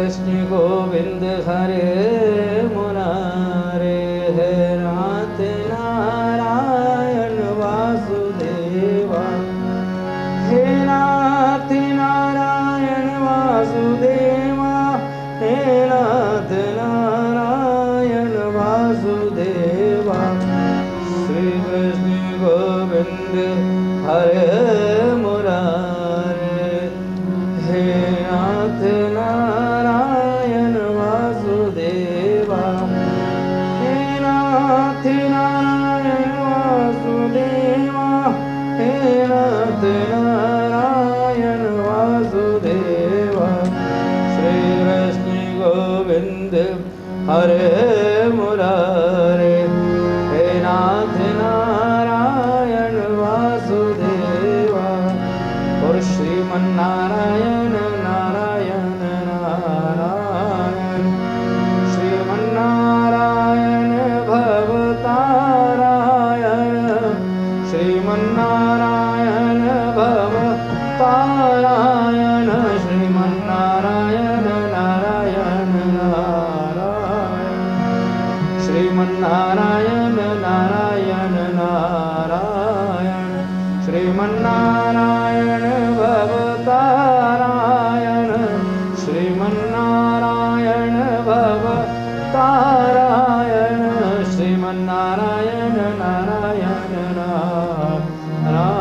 कृष्ण गोविंद हरे मुरारे, हे नाथ नारायण वासुदेवा, हे नाथ नारायण वासुदेवा, हे नाथ नारायण वासुदेवा। श्री कृष्ण गोविंद हरे मुरारे, हे नाथ नारायण वासुदेवा, हे नाथ नारायण वासुदेवा, हे नाथ नारायण वासुदेवा। श्री कृष्ण गोविंद हरे मुरारे, हे नाथ नारायण वासुदेवा। और श्रीमन्नारायण नारायण नारायण, श्रीमन्नारायण भवतारायण, श्रीमन्नारायण भवतारायण, श्रीमन्नारायण नारायण नारायण, श्रीमन्नारायण नारायण नारायण, श्रीमन्नारायण भवतारायण, श्रीमन्नारायण भवतारायण, श्रीमन्नारायण नारायण नारायण,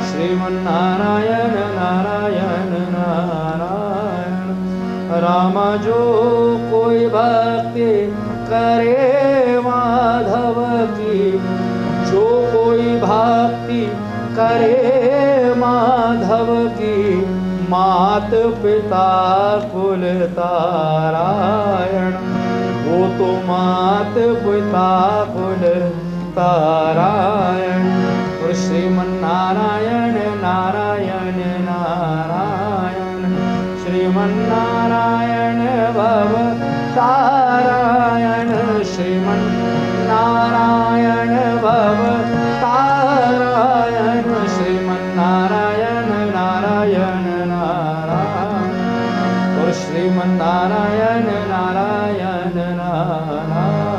श्रीमन्नारायण नारायण नारायण। राम जो कोई भक्ति करे माधव की, जो कोई भक्ति करे माधव की, मात पिता कुल तारायण, वो तो मात पिता कुल तारायण। और श्रीमन्नारायण नारायण नारायण, श्रीमन्नारायण भवतारायण, श्रीमन्नारायण भवतारायण, श्रीमन्नारायण नारायण नारायण, और श्रीमन्नारायण नारायण नारायण।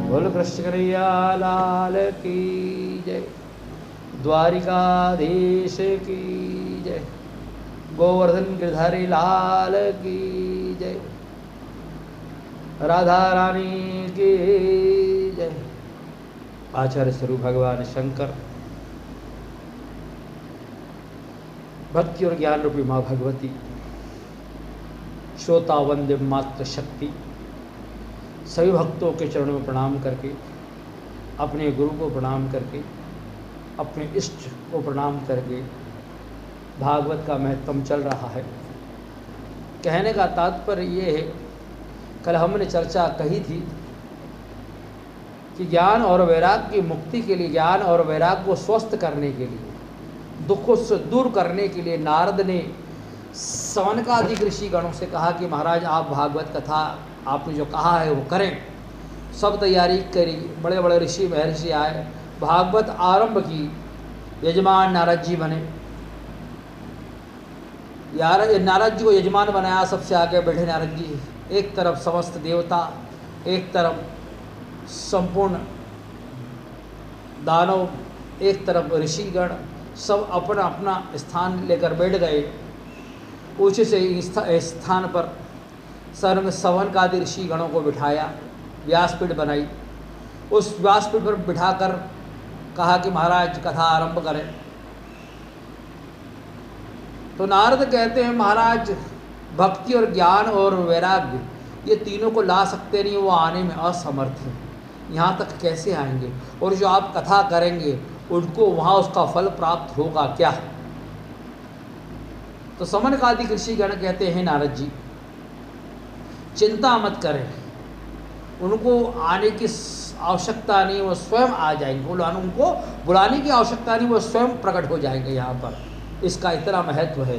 बोल कृष्ण कन्हैया लाल की जय, द्वारिकाधीश की जय, गोवर्धन गिरधारी लाल की जय, राधा रानी की जय। आचार्य स्वरूप भगवान शंकर, भक्ति और ज्ञान रूपी माँ भगवती, श्रोता वंद्य मात्र शक्ति, सभी भक्तों के चरणों में प्रणाम करके, अपने गुरु को प्रणाम करके, अपने इष्ट को प्रणाम करके भागवत का महत्व चल रहा है। कहने का तात्पर्य ये है, कल हमने चर्चा कही थी कि ज्ञान और वैराग्य की मुक्ति के लिए, ज्ञान और वैराग्य को स्वस्थ करने के लिए, दुखों से दूर करने के लिए नारद ने सवनकादि ऋषि गणों से कहा कि महाराज आप भागवत कथा आपने जो कहा है वो करें। सब तैयारी करी, बड़े बड़े ऋषि महर्षि आए, भागवत आरंभ की। यजमान नारद जी बने, नारद जी को यजमान बनाया, सबसे आगे बैठे नारद जी। एक तरफ समस्त देवता, एक तरफ संपूर्ण दानव, एक तरफ ऋषिगण, सब अपना अपना स्थान लेकर बैठ गए। ऊंचे से स्थान पर सर में सवनकादि ऋषि गणों को बिठाया, व्यासपीठ बनाई। उस व्यासपीठ पर बिठाकर कहा कि महाराज कथा आरंभ करें। तो नारद कहते हैं महाराज भक्ति और ज्ञान और वैराग्य ये तीनों को ला सकते नहीं, वो आने में असमर्थ हैं। यहाँ तक कैसे आएंगे? और जो आप कथा करेंगे उनको वहाँ उसका फल प्राप्त होगा क्या? तो समनकादि ऋषिगण कहते हैं नारद जी चिंता मत करें, उनको आने की आवश्यकता नहीं, वो स्वयं आ जाएंगे। उनको बुलाने की आवश्यकता नहीं, वो स्वयं प्रकट हो जाएंगे यहाँ पर। इसका इतना महत्व है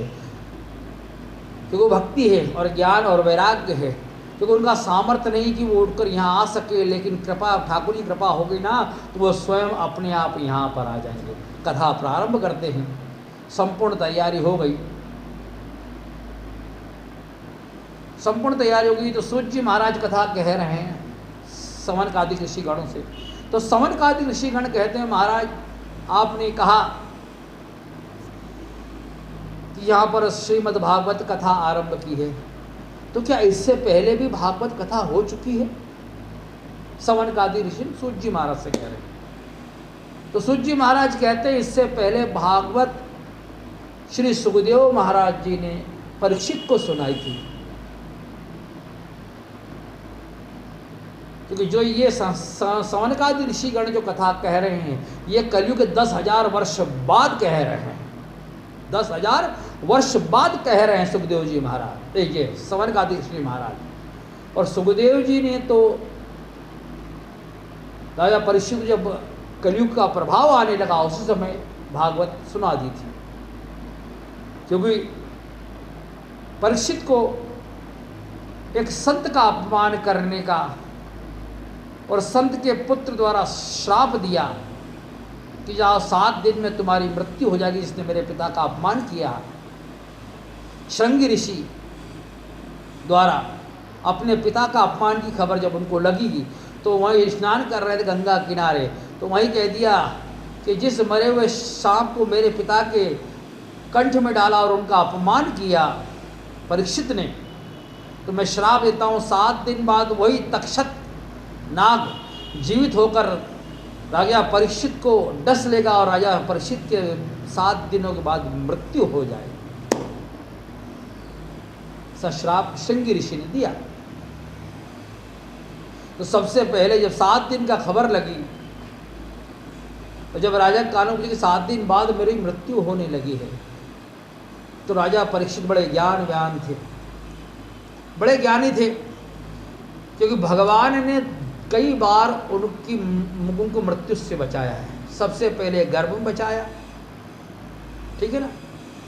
क्योंकि वो भक्ति है और ज्ञान और वैराग्य है, क्योंकि उनका सामर्थ्य नहीं कि वो उठकर यहाँ आ सके, लेकिन कृपा ठाकुर की कृपा होगी ना तो वो स्वयं अपने आप यहाँ पर आ जाएंगे। कथा प्रारंभ करते हैं, संपूर्ण तैयारी हो गई। संपूर्ण तैयारी होगी तो सूत जी महाराज कथा कह रहे हैं सवनकादिक ऋषिगणों से। तो सवनकादिक ऋषिगण कहते हैं महाराज आपने कहा कि यहाँ पर श्रीमद् भागवत कथा आरंभ की है, तो क्या इससे पहले भी भागवत कथा हो चुकी है? सवनकादिक ऋषि सूत जी महाराज से कह रहे हैं। तो सूत जी महाराज कहते हैं इससे पहले भागवत श्री सुखदेव महाराज जी ने परीक्षित को सुनाई थी, क्योंकि जो ये सवनकादि ऋषिगण जो कथा कह रहे हैं ये कलयुग के 10,000 वर्ष बाद कह रहे हैं, 10,000 वर्ष बाद कह रहे हैं सुखदेव जी महाराज, ये सवनकादि ऋषि महाराज। और सुखदेव जी ने तो राजा परीक्षित जब कलयुग का प्रभाव आने लगा उसी समय भागवत सुना दी थी, क्योंकि परीक्षित को एक संत का अपमान करने का और संत के पुत्र द्वारा श्राप दिया कि जाओ 7 दिन में तुम्हारी मृत्यु हो जाएगी, जिसने मेरे पिता का अपमान किया। श्रृंगी ऋषि द्वारा अपने पिता का अपमान की खबर जब उनको लगेगी तो वहीं स्नान कर रहे थे गंगा किनारे, तो वहीं कह दिया कि जिस मरे हुए सांप को मेरे पिता के कंठ में डाला और उनका अपमान किया परीक्षित ने, तो मैं श्राप देता हूँ 7 दिन बाद वही तक्षक नाग जीवित होकर राजा परीक्षित को डस लेगा और राजा परीक्षित के 7 दिनों के बाद मृत्यु हो जाए। ऐसा श्राप श्रृंगी ऋषि ने दिया। तो सबसे पहले जब 7 दिन का खबर लगी और जब राजा कानों की 7 दिन बाद मेरी मृत्यु होने लगी है, तो राजा परीक्षित बड़े ज्ञानवान थे, बड़े ज्ञानी थे, क्योंकि भगवान ने कई बार उनको मृत्यु से बचाया है। सबसे पहले गर्भ में बचाया, ठीक है ना।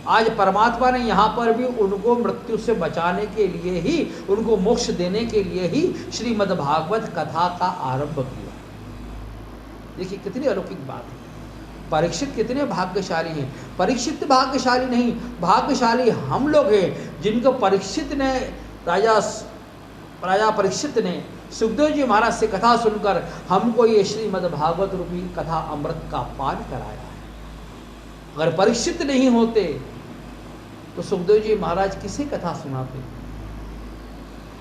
आज परमात्मा ने यहाँ पर भी उनको मृत्यु से बचाने के लिए ही, उनको मोक्ष देने के लिए ही श्रीमद् भागवत कथा का आरंभ किया। देखिए कितनी अलौकिक बात है। परीक्षित कितने भाग्यशाली हैं। परीक्षित भाग्यशाली नहीं, भाग्यशाली हम लोग हैं जिनको परीक्षित ने राजा परीक्षित ने सुखदेव जी महाराज से कथा सुनकर हमको ये श्रीमद् भागवत रूपी कथा अमृत का पान कराया है। अगर परीक्षित नहीं होते तो सुखदेव जी महाराज किसे कथा सुनाते,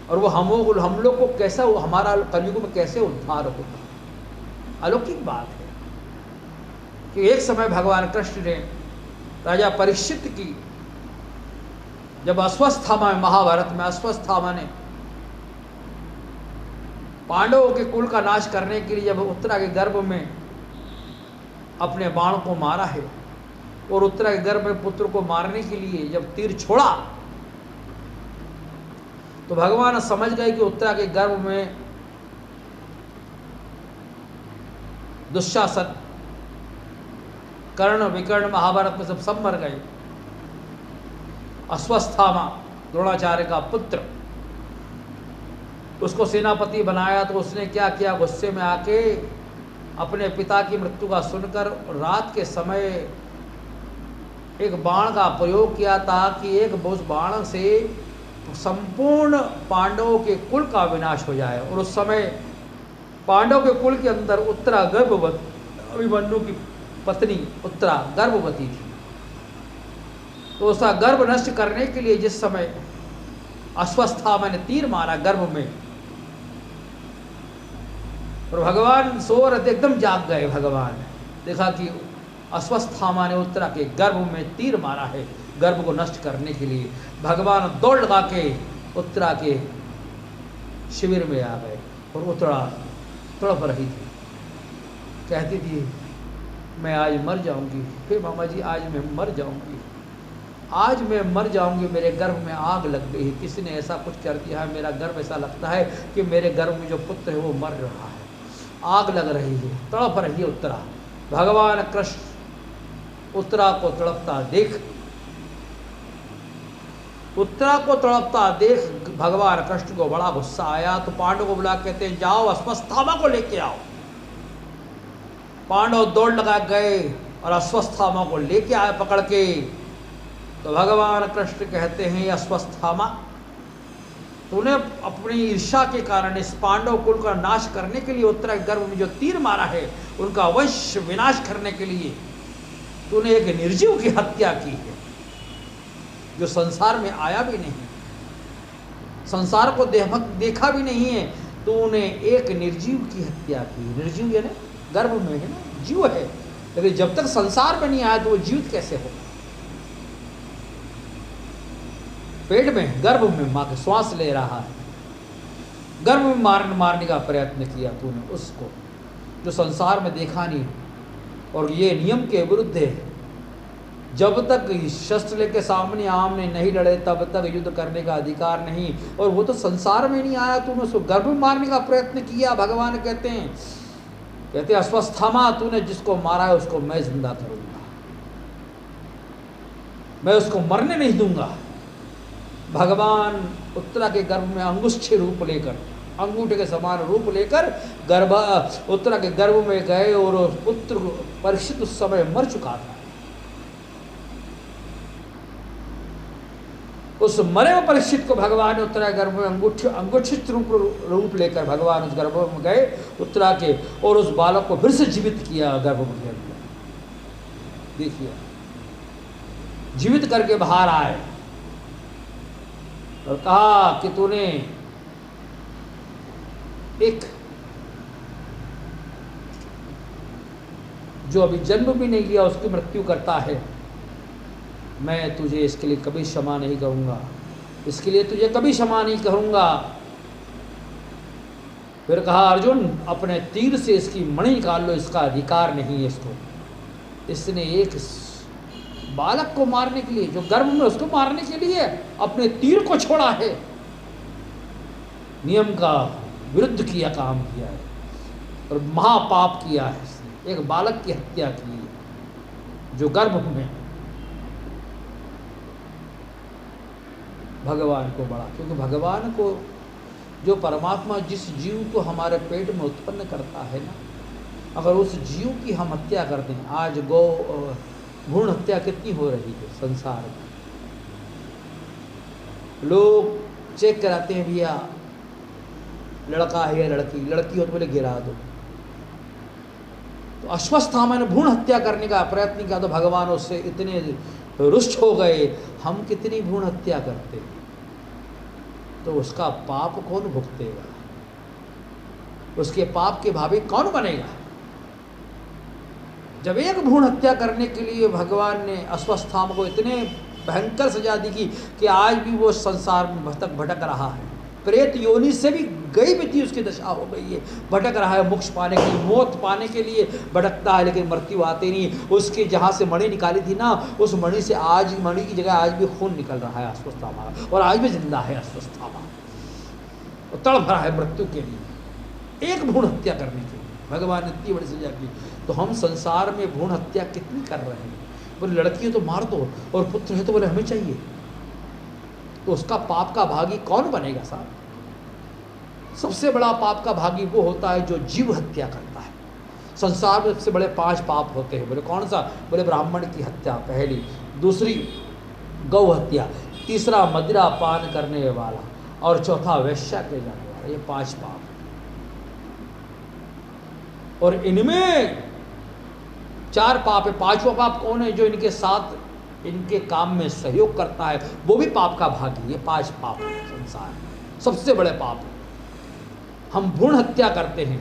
और वो हम लोग को कैसा, हमारा कलयुग में कैसे उद्धार होता। अलौकिक बात है कि एक समय भगवान कृष्ण ने राजा परीक्षित की, जब अश्वत्थामा में, महाभारत में अश्वत्थामा ने पांडवों के कुल का नाश करने के लिए जब उत्तरा के गर्भ में अपने बाण को मारा है और उत्तरा के गर्भ में पुत्र को मारने के लिए जब तीर छोड़ा, तो भगवान समझ गए कि उत्तरा के गर्भ में दुशासन, कर्ण, विकर्ण, महाभारत में सब मर गए। अश्वत्थामा द्रोणाचार्य का पुत्र, उसको सेनापति बनाया, तो उसने क्या किया, गुस्से में आके अपने पिता की मृत्यु का सुनकर रात के समय एक बाण का प्रयोग किया ताकि एक उस बाण से संपूर्ण पांडवों के कुल का विनाश हो जाए। और उस समय पांडव के कुल के अंदर उत्तरा गर्भवती, अभिमन्यु की पत्नी उत्तरा गर्भवती थी, तो उसका गर्भ नष्ट करने के लिए जिस समय अश्वत्थामा ने तीर मारा गर्भ में, और भगवान सो रहे थे, एकदम जाग गए। भगवान देखा कि अश्वत्थामा ने उत्तरा के गर्भ में तीर मारा है गर्भ को नष्ट करने के लिए। भगवान दौड़ लगा के उत्तरा के शिविर में आ गए और उत्तरा तड़प रही थी, कहती थी मैं आज मर जाऊंगी, हे मामा जी आज मैं मर जाऊंगी, आज मैं मर जाऊंगी, मेरे गर्भ में आग लग गई है, किसी ने ऐसा कुछ कर दिया है, मेरा गर्भ ऐसा लगता है कि मेरे गर्भ में जो पुत्र है वो मर रहा है, आग लग रही है, तड़प रही है उत्तरा। भगवान कृष्ण उत्तरा को तड़पता देख, उत्तरा को तड़पता देख भगवान कृष्ण को बड़ा गुस्सा आया, तो पांडव को बुला कहते हैं जाओ अश्वत्थामा को लेके आओ। पांडव दौड़ लगा गए और अश्वत्थामा को लेके आए पकड़ के। तो भगवान कृष्ण कहते हैं अश्वत्थामा तूने अपनी ईर्ष्या के कारण इस पांडव कुल का नाश करने के लिए उत्तरा के गर्भ में जो तीर मारा है, उनका अवश्य विनाश करने के लिए तूने एक निर्जीव की हत्या की है, जो संसार में आया भी नहीं, संसार को देखा भी नहीं है। तूने एक निर्जीव की हत्या की। निर्जीव यानी गर्भ में है ना, जीव है, लेकिन जब तक संसार में नहीं आया तो वो जीवित कैसे होगा? पेट में, गर्भ में मां के श्वास ले रहा है, गर्भ में मारने का प्रयत्न किया तूने उसको, जो संसार में देखा नहीं। और ये नियम के विरुद्ध है। जब तक शस्त्र लेके सामने आमने नहीं लड़े तब तक युद्ध करने का अधिकार नहीं। और वो तो संसार में नहीं आया, तूने उसको गर्भ में मारने का प्रयत्न किया। भगवान कहते हैं अस्वस्थामा, तूने जिसको मारा है उसको मैं जिंदा करूंगा, मैं उसको मरने नहीं दूंगा। भगवान उत्तरा के गर्भ में अंगुष्ठ रूप लेकर, अंगूठे के समान रूप लेकर उत्तरा के गर्भ में गए और पुत्र परीक्षित उस समय मर चुका था। उस मरे हुए परीक्षित को भगवान ने उत्तरा के गर्भ में अंगुष्ठित रूप लेकर भगवान उस गर्भ में गए उत्तरा के, और उस बालक को फिर से जीवित किया गर्भ में। देखिए, जीवित करके बाहर आए और कहा कि तूने एक जो अभी जन्म भी नहीं लिया उसकी मृत्यु करता है, मैं तुझे इसके लिए कभी क्षमा नहीं करूंगा, इसके लिए तुझे कभी क्षमा नहीं करूंगा। फिर कहा अर्जुन अपने तीर से इसकी मणि निकाल लो, इसका अधिकार नहीं है इसको। इसने एक बालक को मारने के लिए, जो गर्भ में, उसको मारने के लिए अपने तीर को छोड़ा है, नियम का विरुद्ध किया, काम किया है और महापाप किया है। इसने एक बालक की हत्या की है जो गर्भ में। भगवान को बड़ा, क्योंकि भगवान को जो परमात्मा जिस जीव को हमारे पेट में उत्पन्न करता है ना, अगर उस जीव की हम हत्या कर दें, आज भ्रूण हत्या कितनी हो रही है संसार में। लोग चेक कराते हैं भैया लड़का है या लड़की, लड़की हो तो बोले गिरा दो। तो अश्वस्थामा ने भ्रूण हत्या करने का प्रयत्न किया तो भगवान उससे इतने रुष्ट हो गए। हम कितनी भ्रूण हत्या करते तो उसका पाप कौन भुगतेगा? उसके पाप के भावी कौन बनेगा? जब एक भ्रूण हत्या करने के लिए भगवान ने अश्वस्थामा को इतने भयंकर सजा दी कि आज भी वो संसार में भटक रहा है, प्रेत योनि से भी गई भी थी, उसकी दशा हो गई है, भटक रहा है मोक्ष पाने के लिए, मौत पाने के लिए भटकता है, लेकिन मृत्यु आती नहीं। उसके जहाँ से मणि निकाली थी ना, उस मणि से आज, मणि की जगह आज भी खून निकल रहा है अश्वस्थामा, और आज भी जिंदा है अश्वस्थामा, और तड़प रहा है मृत्यु के लिए, एक भ्रूण हत्या करने के लिए भगवान ने इतनी बड़ी सजा की। तो हम संसार में भ्रूण हत्या कितनी कर रहे हैं? बोले लड़की है तो मार दो, और पुत्र है तो बोले हमें चाहिए। तो उसका पाप का भागी कौन बनेगा साहब? सबसे बड़ा पाप का भागी वो होता है जो जीव हत्या करता है। संसार में सबसे बड़े 5 पाप होते हैं। बोले कौन सा? बोले ब्राह्मण की हत्या पहली, दूसरी गौ हत्या, तीसरा मदिरा पान करने वाला, और चौथा वेश्या के जाने वाला। ये 5 पाप। और इनमें 4 पाप है। 5वां पाप कौन है? जो इनके साथ इनके काम में सहयोग करता है, वो भी पाप का भागी। ये 5 पाप है संसार, सबसे बड़े पाप है। हम भ्रूण हत्या करते हैं,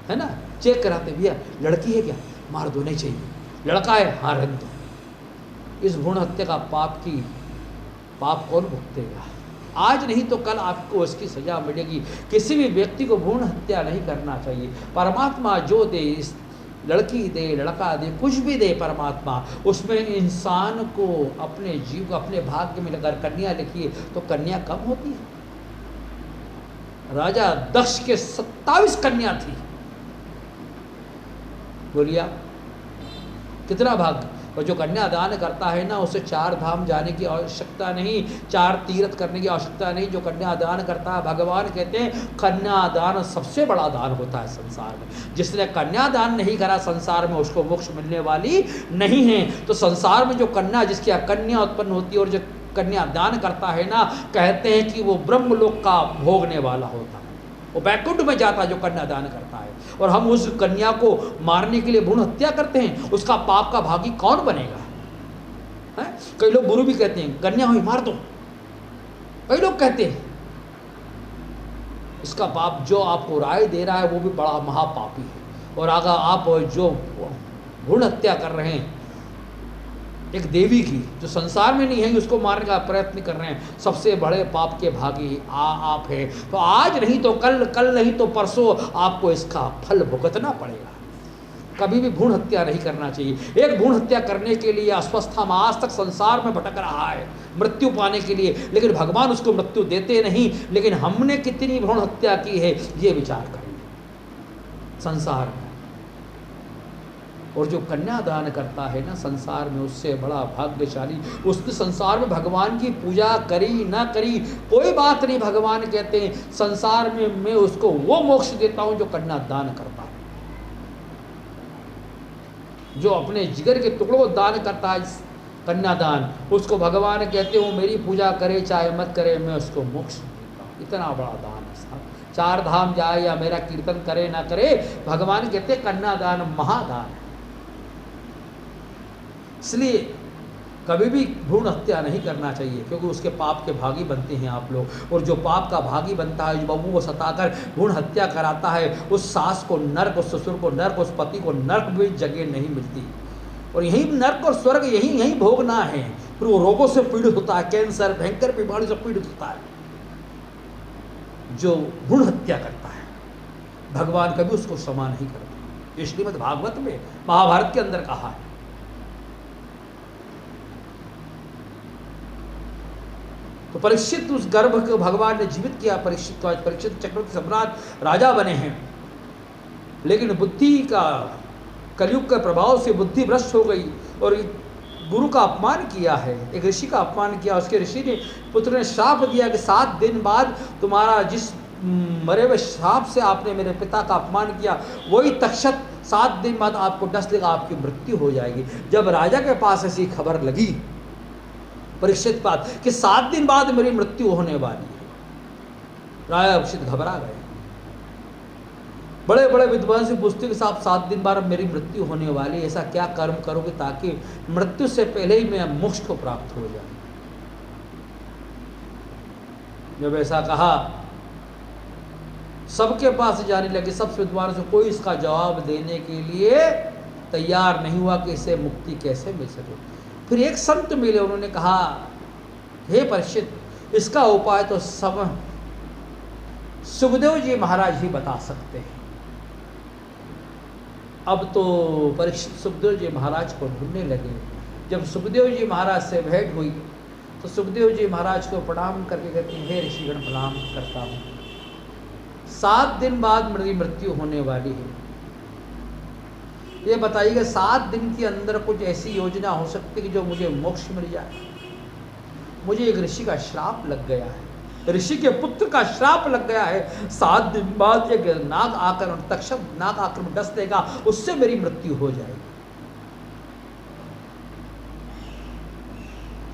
है ना, चेक कराते भैया लड़की है क्या, मार दो, नहीं चाहिए, लड़का है, हाँ रख दो। इस भ्रूण हत्या का पाप कौन भुगतेगा? आज नहीं तो कल आपको उसकी सजा मिलेगी। किसी भी व्यक्ति को भ्रूण हत्या नहीं करना चाहिए। परमात्मा जो दे, इस लड़की दे, लड़का दे, कुछ भी दे परमात्मा, उसमें इंसान को अपने जीव को, अपने भाग्य में अगर कन्या लिखी है तो कन्या कम होती है? राजा दक्ष के 27 कन्या थी। बोलिया कितना भाग्य। और जो कन्यादान करता है ना, उसे 4 धाम जाने की आवश्यकता नहीं, 4 तीर्थ करने की आवश्यकता नहीं। जो कन्यादान करता है, भगवान कहते हैं कन्यादान सबसे बड़ा दान होता है संसार में। जिसने कन्यादान नहीं करा संसार में, उसको मोक्ष मिलने वाली नहीं है। तो संसार में जो कन्या, जिसकी कन्या उत्पन्न होती है और जो कन्यादान करता है ना, कहते हैं कि वो ब्रह्मलोक का भोगने वाला होता है, वो बैकुंठ में जाता है जो कन्यादान करता है। और हम उस कन्या को मारने के लिए भ्रूण हत्या करते हैं, उसका पाप का भागी कौन बनेगा? है? कई लोग गुरु भी कहते हैं कन्या हुई मार दो, कई लोग कहते हैं। इसका पाप जो आपको राय दे रहा है वो भी बड़ा महापापी है। और अगर आप जो भ्रूण हत्या कर रहे हैं एक देवी की जो संसार में नहीं है, उसको मारने का प्रयत्न कर रहे हैं, सबसे बड़े पाप के भागी आप हैं। तो आज नहीं तो कल, कल नहीं तो परसों आपको इसका फल भुगतना पड़ेगा। कभी भी भ्रूण हत्या नहीं करना चाहिए। एक भ्रूण हत्या करने के लिए अस्वस्था आज तक संसार में भटक रहा है मृत्यु पाने के लिए, लेकिन भगवान उसको मृत्यु देते नहीं। लेकिन हमने कितनी भ्रूण हत्या की है ये विचार करें संसार में। और जो कन्यादान करता है ना संसार में, उससे बड़ा भाग्यशाली। उसने संसार में भगवान की पूजा करी ना करी कोई बात नहीं, भगवान कहते हैं संसार में मैं उसको वो मोक्ष देता हूं जो कन्यादान करता है, जो अपने जिगर के टुकड़ों को दान करता है कन्यादान, उसको भगवान कहते हो मेरी पूजा करे चाहे मत करे मैं उसको मोक्ष देता हूँ। इतना बड़ा दान है साहब। 4 धाम जाए या मेरा कीर्तन करे ना करे, भगवान कहते कन्यादान महादान है। इसलिए कभी भी भ्रूण हत्या नहीं करना चाहिए, क्योंकि उसके पाप के भागी बनते हैं आप लोग। और जो पाप का भागी बनता है, जो बहू को सताकर भ्रूण हत्या कराता है, उस सास को नर्क, उस ससुर को नर्क, उस पति को नर्क भी जगह नहीं मिलती। और यही नर्क और स्वर्ग यही भोगना है। फिर वो रोगों से पीड़ित होता है, कैंसर भयंकर बीमारी से पीड़ित होता है जो भ्रूण हत्या करता है। भगवान कभी उसको क्षमा नहीं करता। ये श्रीमद् भागवत में महाभारत के अंदर कहा है। तो परीक्षित उस गर्भ को भगवान ने जीवित किया। परीक्षित को आज परीक्षित चक्रवर्ती सम्राट राजा बने हैं, लेकिन बुद्धि का कलयुग के प्रभाव से बुद्धि भ्रष्ट हो गई और गुरु का अपमान किया है, एक ऋषि का अपमान किया। उसके ऋषि ने पुत्र ने श्राप दिया कि 7 दिन बाद तुम्हारा जिस मरे हुए श्राप से आपने मेरे पिता का अपमान किया वही तक्षक 7 दिन बाद आपको डस लेगा, आपकी मृत्यु हो जाएगी। जब राजा के पास ऐसी खबर लगी परीक्षित बात कि 7 दिन बाद मेरी मृत्यु होने वाली है, राजा परीक्षित घबरा गए। बड़े बड़े विद्वान से पूछते कि साहब 7 दिन बाद मेरी मृत्यु होने वाली है, ऐसा क्या कर्म करोगे ताकि मृत्यु से पहले ही मैं मोक्ष को प्राप्त हो जाऊं। जब ऐसा कहा सबके पास जाने लगे, सब विद्वानों से कोई इसका जवाब देने के लिए तैयार नहीं हुआ कि इसे मुक्ति कैसे मिल सके। फिर एक संत मिले, उन्होंने कहा हे परीक्षित, इसका उपाय तो सब सुखदेव जी महाराज ही बता सकते हैं। अब तो परीक्षित सुखदेव जी महाराज को ढूंढने लगे। जब सुखदेव जी महाराज से भेंट हुई तो सुखदेव जी महाराज को प्रणाम करके कहते हैं हे ऋषिगण प्रणाम करता हूँ, 7 दिन बाद मेरी मृत्यु होने वाली है। ये बताइएगा 7 दिन के अंदर कुछ ऐसी योजना हो सकती है कि जो मुझे मोक्ष मिल जाए। मुझे एक ऋषि का श्राप लग गया है, ऋषि के पुत्र का श्राप लग गया है। 7 दिन बाद एक नाग आकर तक्षक नाग आकर डस देगा, उससे मेरी मृत्यु हो जाएगी।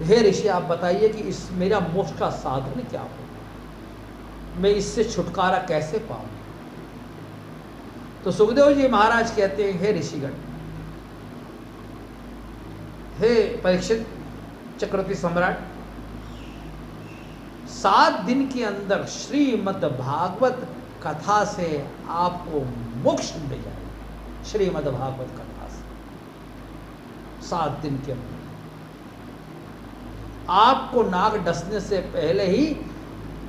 हे ऋषि आप बताइए कि इस मेरा मोक्ष का साधन क्या हो, मैं इससे छुटकारा कैसे पाऊं। तो सुखदेव जी महाराज कहते हैं हे ऋषिगण, हे परीक्षित चक्रवर्ती सम्राट, 7 दिन के अंदर श्रीमद् भागवत कथा से आपको मोक्ष मिल जाएगा। श्रीमद् भागवत कथा से 7 दिन के अंदर आपको नाग डसने से पहले ही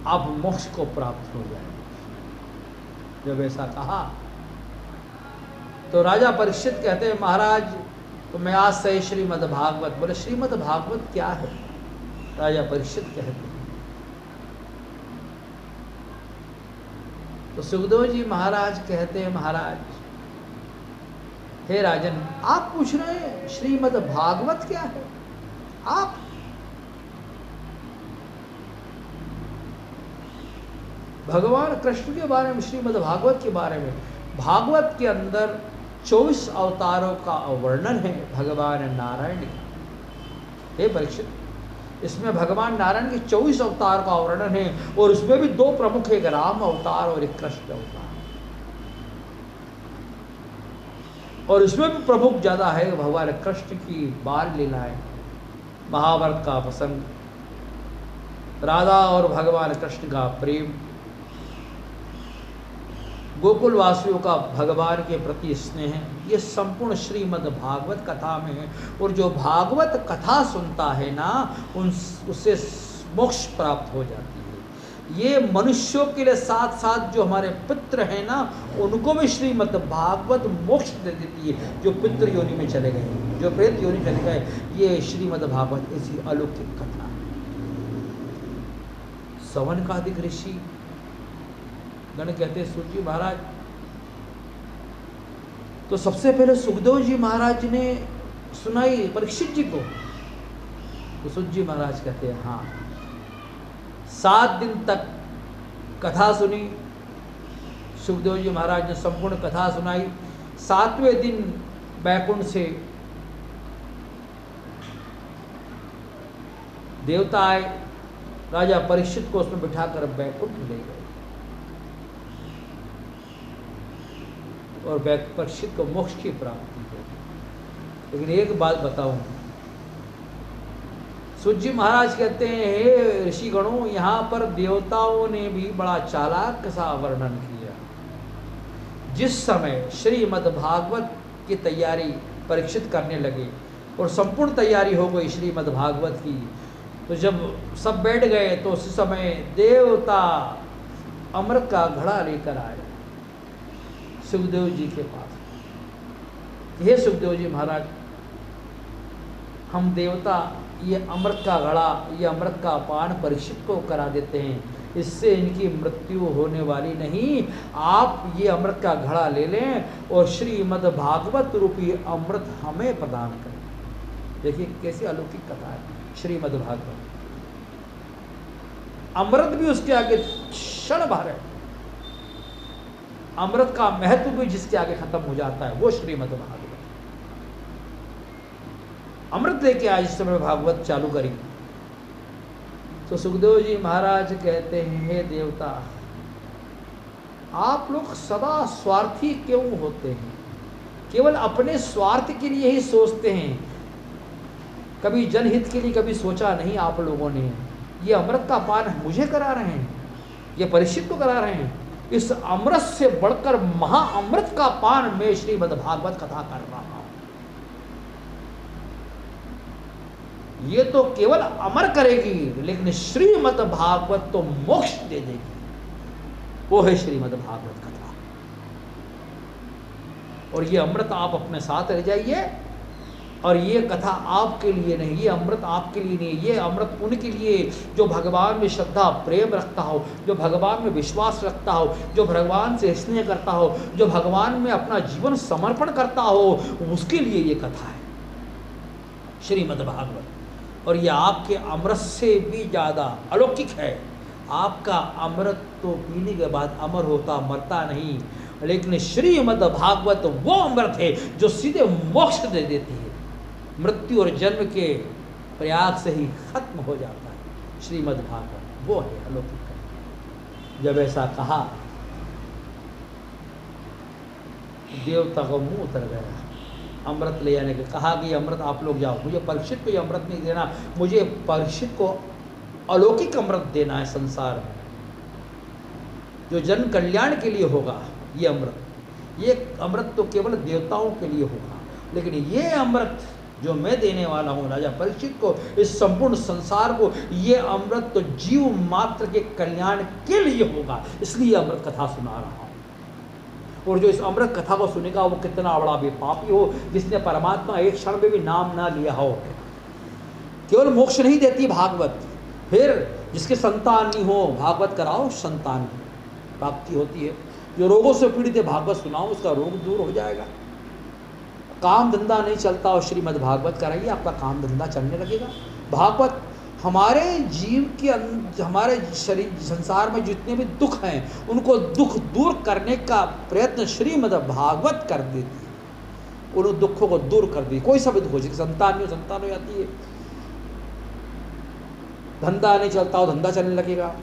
आप मोक्ष को प्राप्त हो जाएंगे। जब ऐसा कहा तो राजा परीक्षित कहते हैं महाराज तो मैं आज से श्रीमद् भागवत। बोले श्रीमद् भागवत क्या है? राजा परीक्षित कहते हैं। तो सुखदेव जी महाराज कहते हैं महाराज हे राजन, आप पूछ रहे हैं श्रीमद् भागवत क्या है? आप भगवान कृष्ण के बारे में, श्रीमद् भागवत के बारे में, भागवत के अंदर 24 अवतारों का वर्णन है भगवान नारायण का। हे परीक्षित, इसमें भगवान नारायण के 24 अवतार का वर्णन है, और उसमें भी 2 प्रमुख, एक राम अवतार और एक कृष्ण अवतार। और इसमें भी प्रमुख ज्यादा है भगवान कृष्ण की बाल लीलाएं, महाभारत का प्रसंग, राधा और भगवान कृष्ण का प्रेम, गोकुल वासियों का भगवान के प्रति स्नेह, ये संपूर्ण श्रीमद् भागवत कथा में है। और जो भागवत कथा सुनता है ना, उससे मोक्ष प्राप्त हो जाती है। ये मनुष्यों के लिए साथ साथ जो हमारे पितृ हैं ना, उनको भी श्रीमद् भागवत मोक्ष दे देती है। जो पितृ योनि में चले गए, जो प्रेत योनि चले गए, ये श्रीमद् भागवत ऐसी अलौकिक कथा है। सवनकादिक ऋषि गण कहते हैं, सूत जी महाराज, तो सबसे पहले सुखदेव जी महाराज ने सुनाई परीक्षित जी को। तो सूत जी महाराज कहते हैं हाँ, 7 दिन तक कथा सुनी। सुखदेव जी महाराज ने संपूर्ण कथा सुनाई। 7वें दिन बैकुंठ से देवता आए, राजा परीक्षित को उसमें बिठाकर बैकुंठ ले गए, और परीक्षित को मोक्ष की प्राप्ति हो। लेकिन एक बात बताऊं, सूत जी महाराज कहते हैं, हे ऋषिगणों, यहाँ पर देवताओं ने भी बड़ा चालाक सा वर्णन किया। जिस समय श्रीमद् भागवत की तैयारी परीक्षित करने लगे और संपूर्ण तैयारी हो गई श्रीमद् भागवत की, तो जब सब बैठ गए तो उस समय देवता अमृत का घड़ा लेकर आए सुखदेव जी के पास। हे सुखदेव जी महाराज, हम देवता ये अमृत का घड़ा, ये अमृत का पान परीक्षित को करा देते हैं, इससे इनकी मृत्यु होने वाली नहीं। आप ये अमृत का घड़ा ले लें और श्रीमद् भागवत रूपी अमृत हमें प्रदान करें। देखिए कैसी अलौकिक कथा है श्रीमद् भागवत। अमृत भी उसके आगे क्षण भर है, अमृत का महत्व भी जिसके आगे खत्म हो जाता है, वो श्रीमद् भागवत। अमृत लेके आज इस समय भागवत चालू करी। तो सुखदेव जी महाराज कहते हैं, हे देवता, आप लोग सदा स्वार्थी क्यों होते हैं? केवल अपने स्वार्थ के लिए ही सोचते हैं, कभी जनहित के लिए कभी सोचा नहीं आप लोगों ने। ये अमृत का पान मुझे करा रहे हैं, ये परीक्षित को करा रहे हैं। इस अमृत से बढ़कर महाअमृत का पान मैं श्रीमद् भागवत कथा कर रहा हूं। ये तो केवल अमर करेगी, लेकिन श्रीमद् भागवत तो मोक्ष दे देगी। वो है श्रीमद् भागवत कथा। और ये अमृत आप अपने साथ ले जाइए। और ये कथा आपके लिए नहीं, ये अमृत आपके लिए नहीं, ये अमृत उनके लिए जो भगवान में श्रद्धा प्रेम रखता हो, जो भगवान में विश्वास रखता हो, जो भगवान से स्नेह करता हो, जो भगवान में अपना जीवन समर्पण करता हो, उसके लिए ये कथा है श्रीमद् भागवत। और ये आपके अमृत से भी ज़्यादा अलौकिक है। आपका अमृत तो पीने के बाद अमर होता, मरता नहीं, लेकिन श्रीमद् भागवत वो अमृत है जो सीधे मोक्ष दे देती है, मृत्यु और जन्म के प्रयाग से ही खत्म हो जाता है। श्रीमद् भागवत वो है अलौकिक। जब ऐसा कहा, देवता को मुंह उतर गया। अमृत ले आने के कहा कि अमृत आप लोग जाओ, मुझे परीक्षित को ये अमृत नहीं देना, मुझे परीक्षित को अलौकिक अमृत देना है संसार में, जो जन कल्याण के लिए होगा। ये अमृत तो केवल देवताओं के लिए होगा, लेकिन ये अमृत जो मैं देने वाला हूँ राजा परीक्षित को, इस संपूर्ण संसार को, ये अमृत तो जीव मात्र के कल्याण के लिए होगा। इसलिए अमृत कथा सुना रहा हूँ। और जो इस अमृत कथा को सुनेगा वो कितना बड़ा भी पापी हो, जिसने परमात्मा एक क्षण में भी नाम ना लिया हो। केवल मोक्ष नहीं देती भागवत, फिर जिसके संतान नहीं हो भागवत कराओ, संतान प्राप्ति होती है। जो रोगों से पीड़ित है भागवत सुनाओ, उसका रोग दूर हो जाएगा। काम धंधा नहीं चलता हो, श्रीमद् भागवत कराइए, आपका काम धंधा चलने लगेगा। भागवत हमारे जीव के हमारे शरीर संसार में जितने भी दुख हैं उनको दुख दूर करने का प्रयत्न श्रीमद् भागवत कर देती है। उन दुखों को दूर कर दी। कोई सा भी दुख हो, संतान नहीं हो, संतान हो जाती है। धंधा नहीं चलता हो धंधा चलने लगेगा,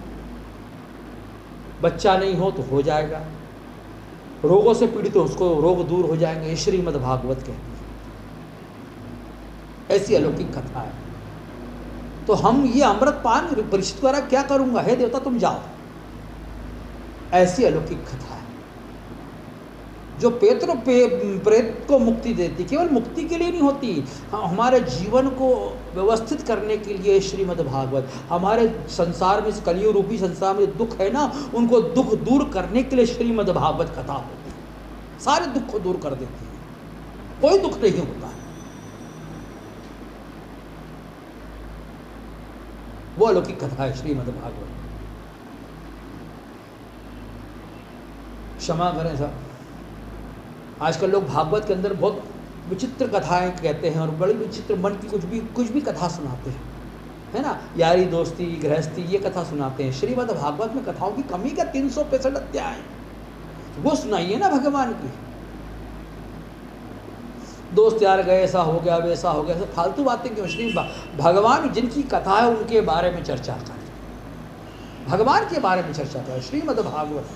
बच्चा नहीं हो तो हो जाएगा, रोगों से पीड़ित हो उसको रोग दूर हो जाएंगे। ये श्रीमद् भागवत कहती है, ऐसी अलौकिक कथा है। तो हम ये अमृत पान परीक्षित द्वारा क्या करूंगा, हे देवता तुम जाओ, ऐसी अलौकिक कथा है जो प्रेत को मुक्ति देती। केवल मुक्ति के लिए नहीं होती, हमारे जीवन को व्यवस्थित करने के लिए श्रीमद् भागवत, हमारे संसार में, इस कलियुग रूपी संसार में दुख है ना, उनको दुख दूर करने के लिए श्रीमद् भागवत कथा होती है। सारे दुख को दूर कर देती है, कोई दुख नहीं होता है। वो अलौकिक कथा है श्रीमद् भागवत। क्षमा करें साहब, आजकल लोग भागवत के अंदर बहुत विचित्र कथाएं कहते हैं और बड़ी विचित्र मन की कुछ भी कथा सुनाते हैं, है ना, यारी दोस्ती गृहस्थी ये कथा सुनाते हैं। श्रीमद् भागवत में कथाओं की कमी का 365 अध्याय वो सुनाइए ना भगवान की। दोस्त यार गए, ऐसा हो गया वैसा हो गया, फालतू बातें क्यों। श्री भगवान जिनकी कथा है उनके बारे में चर्चा करें, भगवान के बारे में चर्चा करें। श्रीमद् भागवत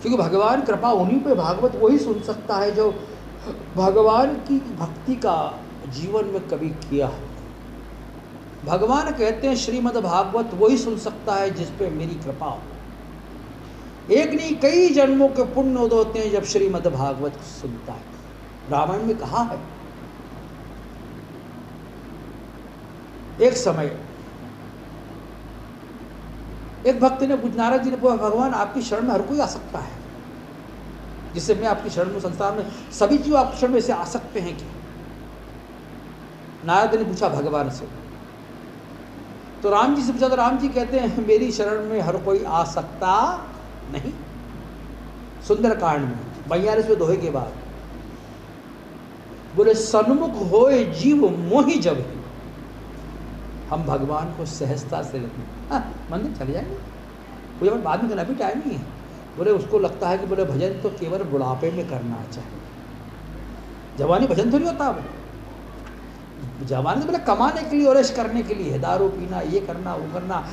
क्योंकि भगवान कृपा उन्हीं पे, भागवत वही सुन सकता है जो भगवान की भक्ति का जीवन में कभी किया है। भगवान कहते हैं श्रीमद् भागवत वही सुन सकता है जिस पे मेरी कृपा हो। एक नहीं कई जन्मों के पुण्य उदय होते हैं जब श्रीमद् भागवत सुनता है। रामायण में कहा है, एक समय एक भक्त ने नारद जी ने पूछा, भगवान आपकी शरण में हर कोई आ सकता है, जिससे मैं आपकी शरण में, संसार में सभी जीव आपकी शरण में से आ सकते हैं क्या? नारद ने पूछा भगवान से, तो राम जी से पूछा, तो राम जी कहते हैं मेरी शरण में हर कोई आ सकता नहीं। सुंदरकांड में 42वें दोहे के बाद बोले, सन्मुख होए जीव मोहि जब ही, हम भगवान को सहजता से लेते हैं। मंदिर चले जाएंगे, कोई अब बाद में करना भी टाइम नहीं है। बोले उसको लगता है कि बोले भजन तो केवल बुढ़ापे में करना चाहिए, जवानी भजन तो नहीं होता। अब जवानी तो बोले कमाने के लिए और ऐश करने के लिए, दारू पीना, ये करना वो करना,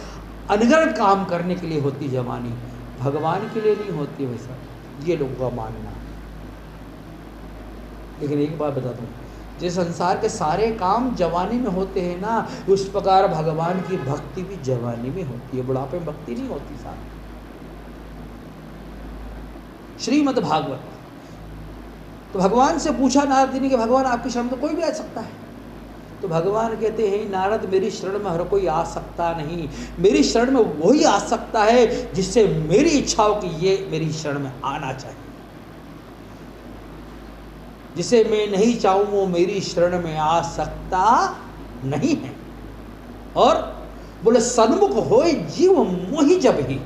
अनगढ़ काम करने के लिए होती जवानी, भगवान के लिए नहीं होती वैसा, ये लोगों का मानना। लेकिन एक बात बता दूं, जिस संसार के सारे काम जवानी में होते हैं ना, उस प्रकार भगवान की भक्ति भी जवानी में होती है, बुढ़ापे में भक्ति नहीं होती साहब। श्रीमद् भागवत तो भगवान से पूछा नारद जी ने कि भगवान आपकी शरण में तो कोई भी आ सकता है? तो भगवान कहते हैं, नारद मेरी शरण में हर कोई आ सकता नहीं, मेरी शरण में वही आ सकता है जिससे मेरी इच्छा हो कि ये मेरी शरण में आना चाहिए। जिसे मैं नहीं चाहूं वो मेरी शरण में आ सकता नहीं है। और बोले सन्मुख होए जीव मोहि जब ही,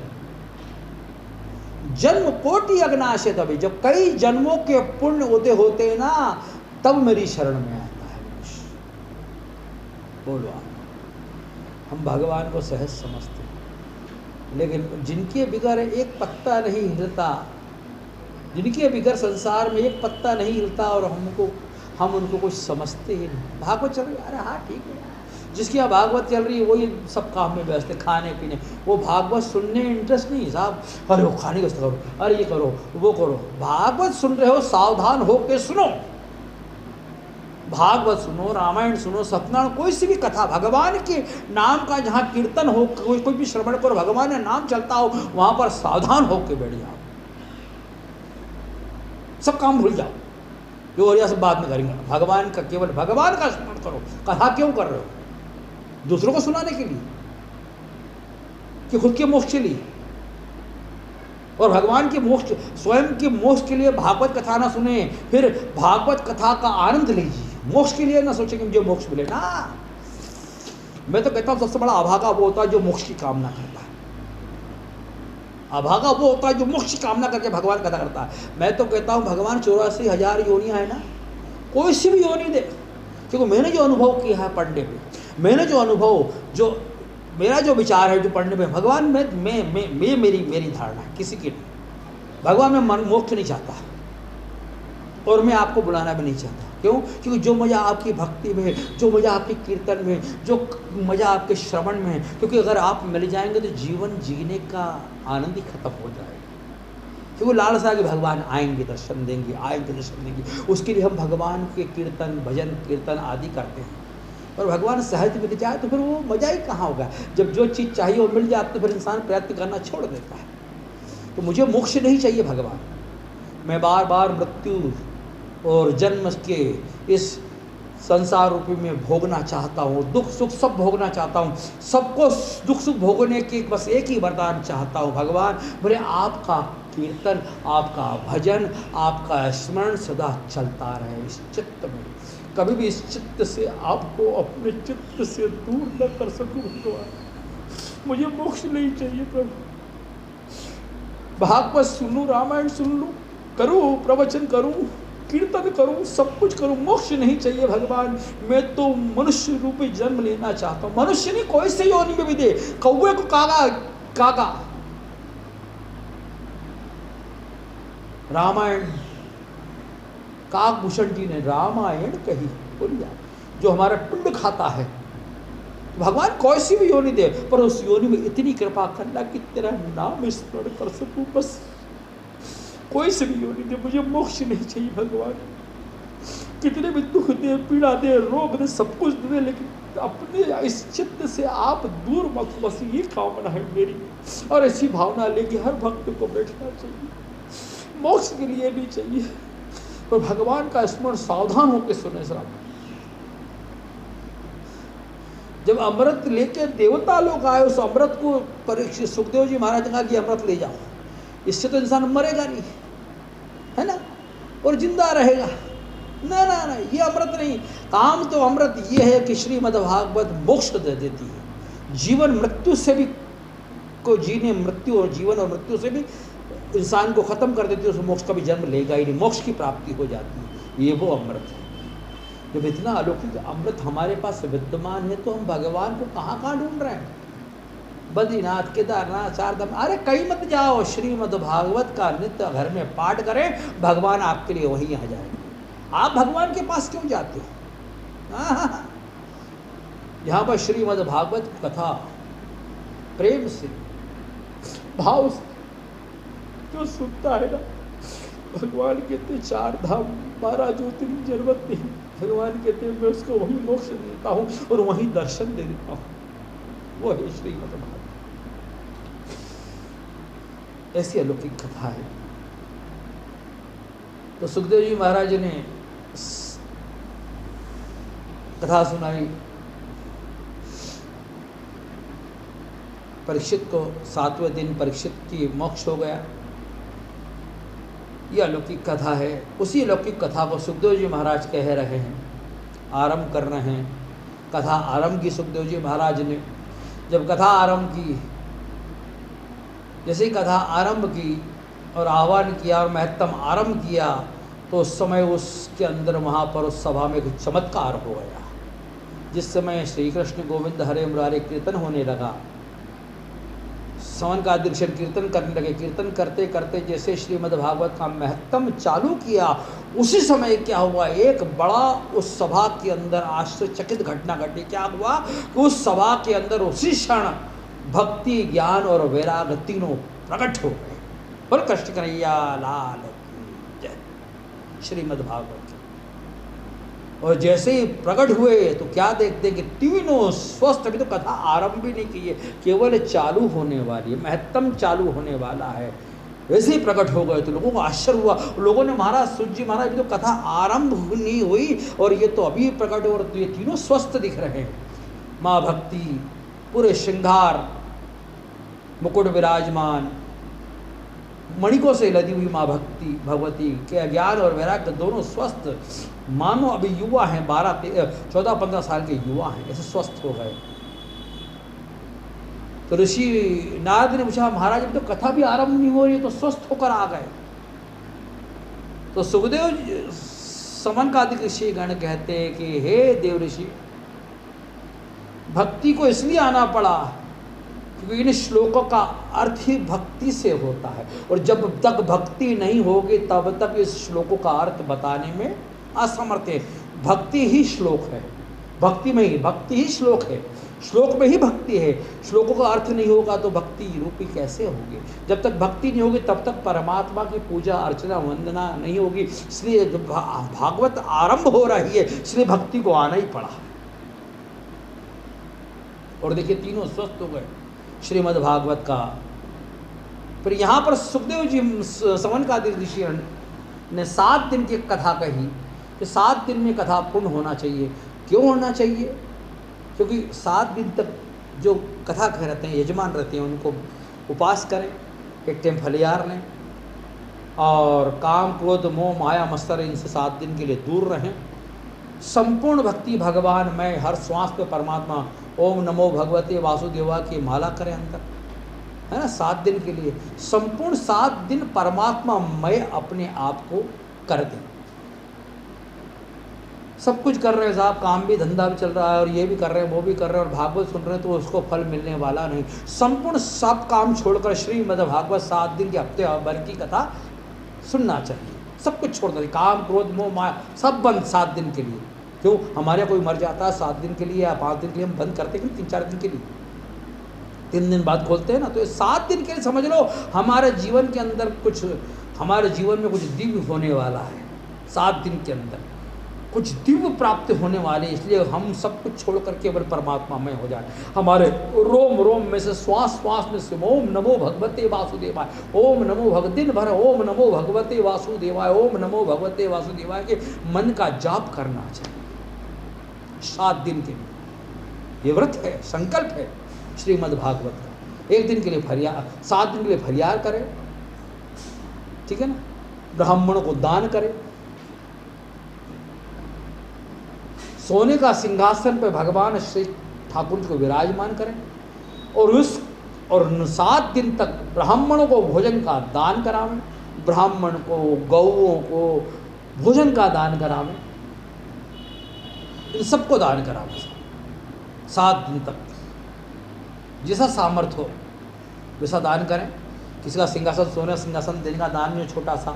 जन्म कोटि अग्नाशे तभी, जब कई जन्मों के पुण्य उदय होते हैं ना, तब मेरी शरण में आता है मनुष्य। बोलो आप, हम भगवान को सहज समझते हैं, लेकिन जिनके बिगर एक पत्ता नहीं हिलता, जिनके बिगर संसार में एक पत्ता नहीं हिलता, और हम उनको कुछ समझते ही नहीं। भागवत चल रही, अरे हाँ ठीक है, जिसकी यहाँ भागवत चल रही है वही सब काम में व्यस्त है, खाने पीने, वो भागवत सुनने इंटरेस्ट नहीं साहब। अरे वो खाने का करो, अरे ये करो वो करो। भागवत सुन रहे हो, सावधान हो के सुनो, भागवत सुनो, रामायण सुनो, सत्यनारायण, कोई सी भी कथा, भगवान के नाम का जहाँ कीर्तन हो, कोई भी श्रवण करो, भगवान का नाम चलता हो, वहाँ पर सावधान होकर बैठ जाओ, सब काम भूल जाओ, जो हो रहा सब बाद में करेंगे। भगवान का, केवल भगवान का स्मरण करो। कथा क्यों कर रहे हो? दूसरों को सुनाने के लिए कि खुद के मोक्ष के लिए? और भगवान के मोक्ष, स्वयं के मोक्ष के लिए भागवत कथा ना सुने, फिर भागवत कथा का आनंद लीजिए। मोक्ष के लिए ना सोचे कि मुझे मोक्ष मिले ना। मैं तो कहता हूँ सबसे बड़ा अभागा वो होता है जो मोक्ष की कामना करता है। अभागा वो होता है जो मोक्ष की कामना करके भगवान कथा करता है। मैं तो कहता हूँ भगवान 84,000 योनियाँ है ना, कोई सी भी योनि दे, क्योंकि मैंने जो अनुभव किया है पढ़ने पे, मैंने जो अनुभव, जो मेरा जो विचार है जो पढ़ने पे, भगवान में मेरी धारणा है, किसी की नहीं। भगवान में मोक्ष नहीं चाहता, और मैं आपको बुलाना भी नहीं चाहता। क्यों? क्योंकि जो मज़ा आपकी भक्ति में है, जो मज़ा आपके कीर्तन में, जो मज़ा आपके श्रवण में है, क्योंकि अगर आप मिल जाएंगे तो जीवन जीने का आनंद ही खत्म हो जाएगा। कि वो लालसा कि भगवान आएंगे दर्शन देंगे, आएंगे दर्शन देंगे, उसके लिए हम भगवान के कीर्तन, भजन कीर्तन आदि करते हैं। और भगवान सहज मिल जाए तो फिर वो मज़ा ही कहाँ होगा। जब जो चीज़ चाहिए वो मिल जाए तो फिर इंसान प्रयत्न करना छोड़ देता है। तो मुझे मोक्ष नहीं चाहिए भगवान, मैं बार बार मृत्यु और जन्म के इस संसार रूपी में भोगना चाहता हूँ, दुख सुख सब भोगना चाहता हूँ, सबको दुख सुख भोगने की बस एक ही वरदान चाहता हूँ भगवान, बोले आपका कीर्तन, आपका भजन, आपका स्मरण सदा चलता रहे इस चित्त में। कभी भी इस चित्त से आपको अपने चित्त से दूर न कर सकूं भगवान। मुझे मोक्ष नहीं चाहिए प्रभु। भागवत सुन लूँ, रामायण सुन लूँ, करूँ प्रवचन करूँ, कीर्तन करूँ, सब कुछ करूँ, मोक्ष नहीं चाहिए भगवान। मैं तो मनुष्य रूपी जन्म लेना चाहता हूँ। मनुष्य नहीं, कोई से योनि में भी दे, कौवे को कागा कागा। रामायण काकभूषण जी ने रामायण कही बोलिया, जो हमारा पिंड खाता है। भगवान कोई सी भी योनि दे, पर उस योनि में इतनी कृपा करना कि तेरा नाम स्मरण कर सकूं, बस। कोई सी भी योनि दे, मुझे मोक्ष नहीं चाहिए भगवान। कितने भी दुख दे, पीड़ा दे, रोग दे, सब कुछ दे, लेकिन अपने इस चित्त से आप दूर मत, बस ये कामना है मेरी। और ऐसी भावना लेके हर भक्त को बैठना चाहिए। मोक्ष के लिए नहीं चाहिए, पर भगवान का स्मरण सावधान होकर सुने सर। जब अमृत लेके देवता लोग आए, उस अमृत को परीक्षित सुखदेव जी महाराज ने कहा कि अमृत ले जाओ, इससे तो इंसान मरेगा नहीं, है ना, और जिंदा रहेगा। ना ना ना, ये अमृत नहीं। काम तो अमृत ये है कि श्रीमद् भागवत मोक्ष दे देती है। जीवन मृत्यु से भी को जीने, मृत्यु और जीवन और मृत्यु से भी इंसान को खत्म कर देती है। उस मोक्ष का भी जन्म लेगा ही नहीं, मोक्ष की प्राप्ति हो जाती है। ये वो अमृत है। जब इतना अलौकिक अमृत हमारे पास विद्यमान है तो हम भगवान को कहाँ कहाँ ढूंढ रहे हैं। बद्रीनाथ, केदारनाथ, चारधाम, अरे कहीं मत जाओ। श्रीमद् भागवत का नित्य घर में पाठ करें, भगवान आपके लिए वहीं आ जाएंगे। आप भगवान के पास क्यों जाते हो? यहाँ पर श्रीमद् भागवत कथा प्रेम से, भाव से जो सुनता है ना, भगवान कहते 4 धाम 12 ज्योतिर्लिंग जरूरत नहीं। भगवान कहते मैं उसको वहीं मोक्ष देता हूँ और वहीं दर्शन दे देता हूँ। वो है श्रीमद् भागवत। ऐसी अलौकिक कथा है। तो सुखदेव जी महाराज ने कथा सुनाई परीक्षित को। 7वें दिन परीक्षित की मोक्ष हो गया। ये अलौकिक कथा है। उसी अलौकिक कथा को सुखदेव जी महाराज कह रहे हैं, आरंभ कर रहे हैं। कथा आरंभ की सुखदेव जी महाराज ने। जब कथा आरंभ की, जैसे ही कथा आरंभ की और आह्वान किया और महत्तम आरंभ किया, तो उस समय उसके अंदर वहाँ पर उस सभा में कुछ चमत्कार हो गया। जिस समय श्री कृष्ण गोविंद हरे मुरारे कीर्तन होने लगा, सवन का दर्शन कीर्तन करने लगे। कीर्तन करते करते जैसे श्रीमद् भागवत का महत्तम चालू किया, उसी समय क्या हुआ, एक बड़ा उस सभा के अंदर आश्चर्यचकित घटना घटी। क्या हुआ कि उस सभा के अंदर उसी क्षण भक्ति, ज्ञान और वैराग्य तीनों प्रकट हो गए। और कृष्ण कन्हैया लाल की जय। श्रीमद् भागवत। और जैसे ही प्रकट हुए तो क्या देखते कि तीनों स्वस्थ। अभी तो कथा आरंभ भी नहीं की है, केवल चालू होने वाली है, महत्तम चालू होने वाला है। वैसे ही प्रकट हो गए तो लोगों को आश्चर्य हुआ। लोगों ने महाराज सूर्य जी महाराज, अभी तो कथा आरंभ नहीं हुई और ये तो अभी प्रकट हो, और तो ये तीनों स्वस्थ दिख रहे हैं। माँ भक्ति पूरे श्रृंगार, मुकुट विराजमान, मणिकों से लदी हुई माँ भक्ति भगवती के ज्ञान और वैराग्य दोनों स्वस्थ, मानो अभी युवा हैं, 14-15 साल के युवा हैं, ऐसे स्वस्थ हो गए। तो ऋषि नारद ने पूछा, महाराज अभी तो कथा भी आरंभ नहीं हो रही है, तो स्वस्थ होकर आ गए। तो सुखदेव समन का आदि ऋषि गण कहते हैं कि हे देव ऋषि, भक्ति को इसलिए आना पड़ा क्योंकि इन श्लोकों का अर्थ ही भक्ति से होता है, और जब तक भक्ति नहीं होगी तब तक इस श्लोकों का अर्थ बताने में असमर्थ है। भक्ति ही श्लोक है, भक्ति में ही भक्ति ही श्लोक है, श्लोक में ही भक्ति है। श्लोकों का अर्थ नहीं होगा तो भक्ति रूपी कैसे होगी? जब तक भक्ति नहीं होगी तब तक परमात्मा की पूजा अर्चना वंदना नहीं होगी। इसलिए भागवत आरंभ हो रही है, इसलिए भक्ति को आना ही पड़ा। और देखिए तीनों स्वस्थ हो गए श्रीमद् भागवत का। फिर यहाँ पर सुखदेव जी सवनकादि ऋषि ने 7 दिन की कथा कही कि 7 दिन में कथा पूर्ण होना चाहिए। क्यों होना चाहिए? क्योंकि 7 दिन तक जो कथा कह रहते हैं, यजमान रहते हैं, उनको उपास करें, एक टाइम फलियार लें, और काम क्रोध मोह माया मत्सर इनसे 7 दिन के लिए दूर रहें। संपूर्ण भक्ति भगवान में हर श्वास पे परमात्मा ओम नमो भगवते वासुदेवा की माला करें अंदर, है ना, 7 दिन के लिए संपूर्ण 7 दिन परमात्मा मय अपने आप को कर दें। सब कुछ कर रहे हैं साहब, काम भी धंधा भी चल रहा है, और ये भी कर रहे हैं वो भी कर रहे हैं, और भागवत सुन रहे हैं, तो उसको फल मिलने वाला नहीं। संपूर्ण सब काम छोड़कर श्रीमद् भागवत 7 दिन के हफ्ते भर की कथा सुनना चाहिए। सब कुछ छोड़ दें, काम क्रोध मोह माया सब बंद 7 दिन के लिए। क्यों? हमारे कोई मर जाता है 7 दिन के लिए या 5 दिन के लिए, हम बंद करते हैं 3-4 दिन के लिए, 3 दिन बाद खोलते हैं ना। तो 7 दिन के लिए समझ लो हमारे जीवन के अंदर कुछ, हमारे जीवन में कुछ दिव्य होने वाला है। 7 दिन के अंदर कुछ दिव्य प्राप्त होने वाले, इसलिए हम सब कुछ छोड़ कर केवल परमात्मा में हो जाए। हमारे रोम रोम में से श्वास श्वास में से ओम नमो भगवते वासुदेवाय, ओम नमो दिन भर ओम नमो भगवते वासुदेवाय, ओम नमो भगवते वासुदेवाय के मन का जाप करना चाहिए 7 दिन के लिए। ये व्रत है, संकल्प है श्रीमद् भागवत का। 1 दिन के लिए फरियार, 7 दिन के लिए फरियार करें, ठीक है ना, ब्राह्मणों को दान करें, सोने का सिंहासन पर भगवान श्री ठाकुर को विराजमान करें, और 7 दिन तक ब्राह्मणों को भोजन का दान करावें, ब्राह्मण को गौओं को भोजन का दान करावें, इन सबको दान करावें 7 दिन तक। जैसा सामर्थ्य हो वैसा दान करें। किसी का सिंहासन, सोने सिंहासन देने का दान नहीं, छोटा सा,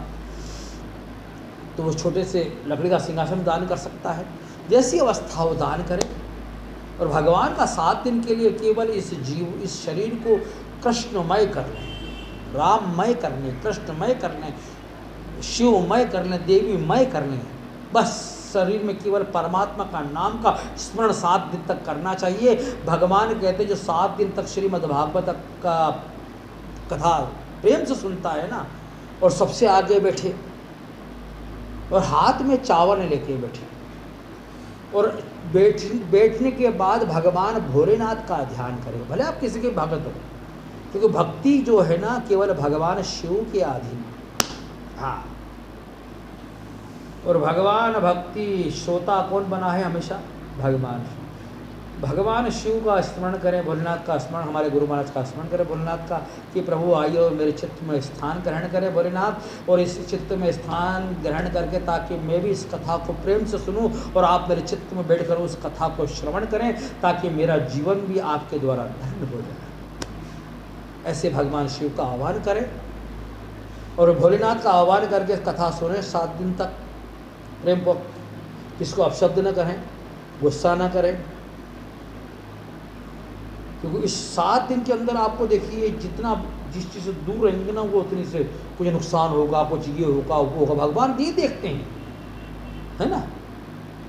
तो वो छोटे से लकड़ी का सिंहासन दान कर सकता है। जैसी अवस्था हो दान करें, और भगवान का 7 दिन के लिए केवल इस शरीर को कृष्णमय कर लें, राममय कर लें, कृष्णमय कर लें, शिवमय कर लें, देवीमय कर लें। बस शरीर में केवल परमात्मा का नाम का स्मरण 7 दिन तक करना चाहिए। भगवान कहते हैं जो 7 दिन तक श्रीमद् भागवत का कथा प्रेम से सुनता है ना, और सबसे आगे बैठे और हाथ में चावल लेके बैठे, और बैठने के बाद भगवान भोलेनाथ का ध्यान करें, भले आप किसी के भक्त हो, क्योंकि भक्ति जो है ना केवल भगवान शिव के अधीन। हाँ, और भगवान भक्ति श्रोता कौन बना है? हमेशा भगवान शिव। भगवान शिव का स्मरण करें, भोलेनाथ का स्मरण, हमारे गुरु महाराज का स्मरण करें भोलेनाथ का, कि प्रभु आइए और मेरे चित्त में स्थान ग्रहण करें भोलेनाथ, और इस चित्त में स्थान ग्रहण करके ताकि मैं भी इस कथा को प्रेम से सुनूं, और आप मेरे चित्त में बैठकर उस कथा को श्रवण करें, ताकि मेरा जीवन भी आपके द्वारा धन्य हो जाए। ऐसे भगवान शिव का आह्वान करें, और भोलेनाथ का आह्वान करके कथा सुने 7 दिन तक प्रेम को। किसको अपशब्द न करें, गुस्सा न करें, क्योंकि इस 7 दिन के अंदर आपको देखिए जितना जिस चीज़ से दूर रहेंगे ना, वो उतनी से कुछ नुकसान होगा, कुछ ये होगा वो होगा। भगवान ये देखते हैं, है ना,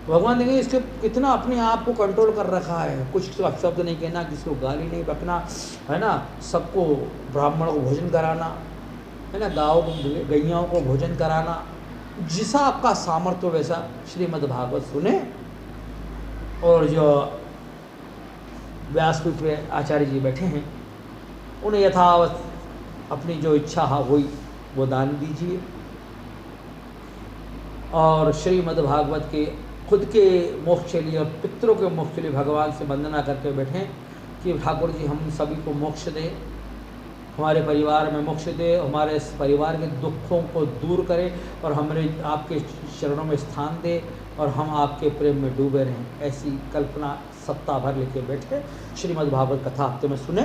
भगवान देखेंगे इसके कितना अपने आप को कंट्रोल कर रखा है, कुछ अपशब्द नहीं कहना, किसी को गाली नहीं बकना, है ना, सबको ब्राह्मणों को भोजन कराना, है ना, गाँव को गैयाओं को भोजन कराना। जैसा आपका सामर्थ्य हो वैसा श्रीमद् भागवत सुने, और जो व्यासपीठ पे आचार्य जी बैठे हैं उन्हें यथावत अपनी जो इच्छा हुई वो दान दीजिए, और श्रीमद् भागवत के खुद के मोक्ष के लिए और पितरों के मोक्ष के लिए भगवान से वंदना करके बैठें कि ठाकुर जी हम सभी को मोक्ष दें, हमारे परिवार में मोक्ष दे, हमारे इस परिवार के दुखों को दूर करे, और हमारे आपके चरणों में स्थान दे, और हम आपके प्रेम में डूबे रहें। ऐसी कल्पना सप्ताह भर लेके बैठे श्रीमद् भागवत कथा हफ्ते में सुने,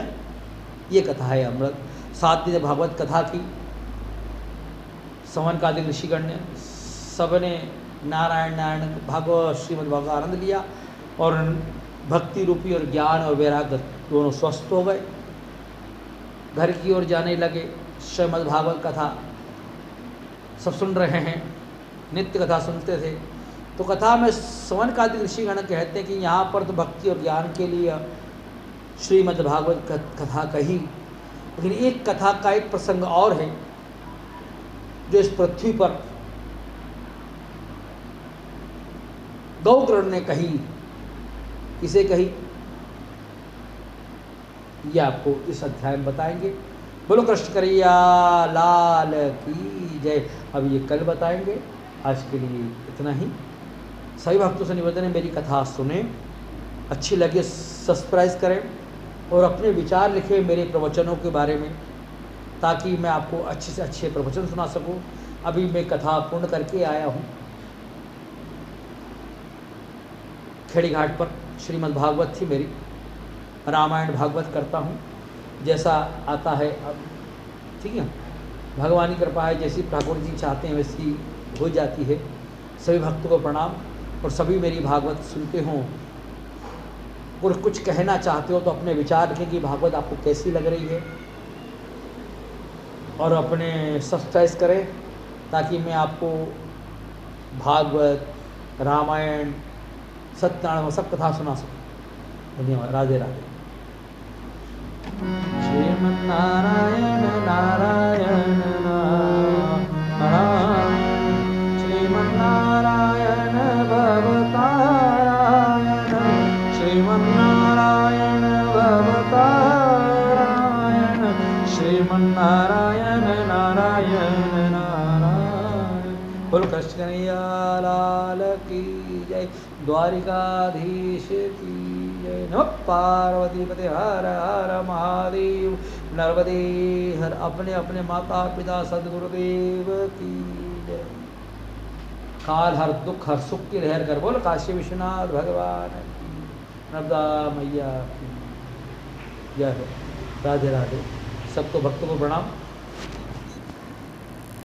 ये कथा है अमृत। 7 दिन भागवत कथा की, सवनकादिक ऋषिगण ने सबने नारायण नारायण भागवत श्रीमद् भागवत आनंद लिया और भक्ति रूपी और ज्ञान और वैराग्य दोनों स्वस्थ हो गए। घर की ओर जाने लगे। श्रीमद् भागवत कथा सब सुन रहे हैं, नित्य कथा सुनते थे। तो कथा में सवनकादिक ऋषिगण कहते हैं कि यहाँ पर तो भक्ति और ज्ञान के लिए श्रीमद् भागवत कथा कही, लेकिन एक कथा का एक प्रसंग और है जो इस पृथ्वी पर गौकर्ण ने कही। किसे कही ये आपको इस अध्याय में बताएंगे। बोलो कृष्ण कन्हैया लाल की जय। अब ये कल बताएंगे, आज के लिए इतना ही। सभी भक्तों से निवेदन है मेरी कथा सुने, अच्छी लगे सब्सक्राइब करें और अपने विचार लिखें मेरे प्रवचनों के बारे में, ताकि मैं आपको अच्छे से अच्छे प्रवचन सुना सकूं। अभी मैं कथा पूर्ण करके आया हूं खेड़ी घाट पर। श्रीमद् भागवत थी मेरी, रामायण भागवत करता हूं जैसा आता है अब, ठीक है। भगवान की कृपा है, जैसी ठाकुर जी चाहते हैं वैसी हो जाती है। सभी भक्तों को प्रणाम। और सभी मेरी भागवत सुनते हों और कुछ कहना चाहते हो तो अपने विचार लिखें कि भागवत आपको कैसी लग रही है, और अपने सब्सक्राइब करें ताकि मैं आपको भागवत, रामायण, सत्यनारायण सब कथा सुना सकूं। धन्यवाद। राधे राधे। श्रीमन्नारायण नारायण नारायण, श्रीमन्नारायण भवतारायण, श्रीमन्नारायण भवतारायण, श्रीमन्नारायण नारायण नारायण। बोलो कृष्ण कन्हैया लाल की जय। द्वारिकाधीश की जय। नमः पार्वती पते हर हर महादेव। नर्मदे हर। अपने अपने माता पिता सद्गुरुदेव की जय। काल हर दुख हर सुख की लहर कर। बोल काशी विश्वनाथ भगवान की, नर्मदा मैया की जय हो। राधे राधे। सबको भक्तों को प्रणाम।